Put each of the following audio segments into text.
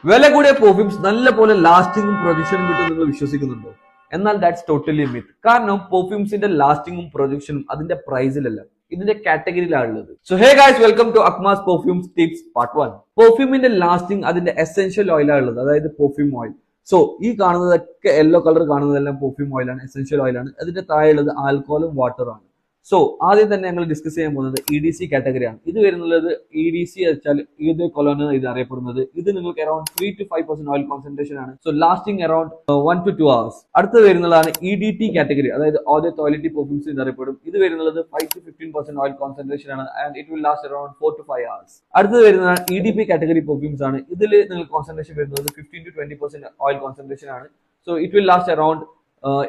വില കൂടിയ പെർഫ്യൂംസ് നല്ല പോലെ ലാസ്റ്റിംഗും പ്രൊജക്ഷനും കിട്ടും നിങ്ങൾ വിശ്വസിക്കുന്നുണ്ടോ? എന്നാൽ ദാറ്റ്സ് ടോട്ടലി മിത്ത്. കാരണം പെർഫ്യൂംസിന്റെ ലാസ്റ്റിംഗും പ്രൊജക്ഷനും അതിന്റെ പ്രൈസിലല്ല, ഇതിന്റെ കാറ്റഗറിയിലാണ് ഉള്ളത്. So hey guys, welcome to Akmas perfumes tips part 1. പെർഫ്യൂമിന്റെ ലാസ്റ്റിംഗ് അതിന്റെ എസെൻഷ്യൽ ഓയിലാണ് ഉള്ളത്, അതായത് പെർഫ്യൂം ഓയിൽ. സോ ഈ കാണുന്നതൊക്കെ യെല്ലോ കളർ കാണുന്നതെല്ലാം പെർഫ്യൂം ഓയിലാണ്, എസെൻഷ്യൽ ഓയിലാണ്. അതിന്റെ താഴെയുള്ളത് ആൽക്കഹോളും വാട്ടറുമാണ്. സോ ആദ്യം തന്നെ ഞങ്ങൾ ഡിസ്കസ് ചെയ്യാൻ പോകുന്നത് EDC കാറ്റഗറിയാണ്. ഇത് വരുന്നത് EDC വെച്ചാൽ ഏത് കൊലോണ് ഇത് അറിയപ്പെടുന്നത്. ഇത് നിങ്ങൾക്ക് അറൌണ്ട് 3 to 5% ഓയിൽ കോൺസെൻട്രേഷൻ ആണ്. So lasting around 1 to 2 hours. അടുത്ത് വരുന്നതാണ് EDT കാറ്റഗറി, അതായത് ഓതർ ടോയ്ലറ്റ് പെർഫ്യൂംസ് ഇത് അറിയപ്പെടും. ഇത് വരുന്നത് 5 to 15% ഓയിൽ കോൺസെൻട്രേഷൻ ആണ് and it will last around 4 to 5 hours. അടുത്തത് വരുന്നതാണ് EDP കാറ്റഗറി പെർഫ്യൂംസ് ആണ്. ഇതിൽ നിങ്ങൾക്ക് കോൺസെൻട്രേഷൻ വരുന്നത് 15 to 20% ഓയിൽ കോൺസെൻട്രേഷൻ ആണ്. So it will last around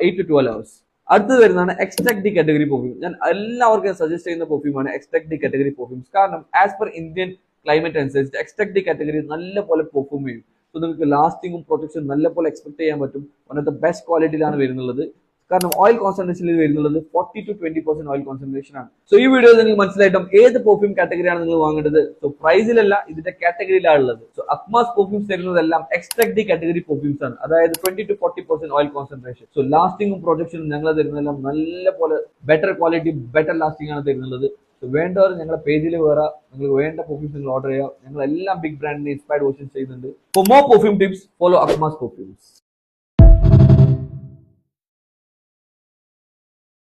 8 to 12 hours. അടുത്തത് വരുന്നതാണ് എക്സ്ട്രാക്ട് ഡി കാറ്റഗറി പെർഫ്യൂം. ഞാൻ എല്ലാവർക്കും സജസ്റ്റ് ചെയ്യുന്ന പെർഫ്യൂമാണ് എക്സ്ട്രാക്ട് ഡി കാറ്റഗറി പെർഫ്യൂംസ്. കാരണം ആസ് പെർ ഇന്ത്യൻ ക്ലൈമറ്റ് അനുസരിച്ച് എക്സ്ട്രാക്ട് ഡി കാറ്റഗറി നല്ല പോലെ പെർഫോം ചെയ്യും. സോ നിങ്ങൾക്ക് ലാസ്റ്റിംഗും പ്രൊട്ടക്ഷനും നല്ല പോലെ എക്സ്പെക്ട് ചെയ്യാൻ പറ്റും. വൺ ഓഫ് ദ ബെസ്റ്റ് ക്വാളിറ്റിയിലാണ് വരുന്നത്. കാരണം ഓയിൽ കോൺസെൻട്രേഷനിൽ വരുന്നത് 40 to 20% ഓയിൽ കോൺസെൻട്രേഷൻ ആണ്. സോ ഈ വീഡിയോയിൽ നിങ്ങൾക്ക് മനസ്സിലായിട്ടും ഏത് പെർഫ്യൂം കാറ്റഗറിയാണ് നിങ്ങൾ വാങ്ങേണ്ടത്. സോ പ്രൈസിലല്ല, ഇതിന്റെ കാറ്റഗറിയിലാണ് ഉള്ളത്. സോ അക്മാസ് പെർഫ്യൂംസ് തരുന്നതെല്ലാം എക്സ്ട്രാക്ട് ഡി കാറ്റഗറി പെർഫ്യൂംസ് ആണ്, അതായത് 20 to 40% ഓയിൽ കോൺസെൻട്രേഷൻ. സോ ലാസ്റ്റിംഗും പ്രൊജക്ഷനും ഞങ്ങൾ തരുന്നതെല്ലാം നല്ല പോലെ ബെറ്റർ ക്വാളിറ്റി, ബെറ്റർ ലാസ്റ്റിംഗ് ആണ് തരുന്നത്. സോ വേണ്ടവർ ഞങ്ങളുടെ പേജിൽ വേറെ നിങ്ങൾക്ക് വേണ്ട പെർഫ്യൂംസ് നിങ്ങൾ ഓർഡർ ചെയ്യുക. ഞങ്ങൾ എല്ലാം ബിഗ് ബ്രാൻഡിനെ ഇൻസ്പയർഡ് വേർഷൻസ് ചെയ്യുന്നുണ്ട്. For more perfume tips follow Akmas perfumes.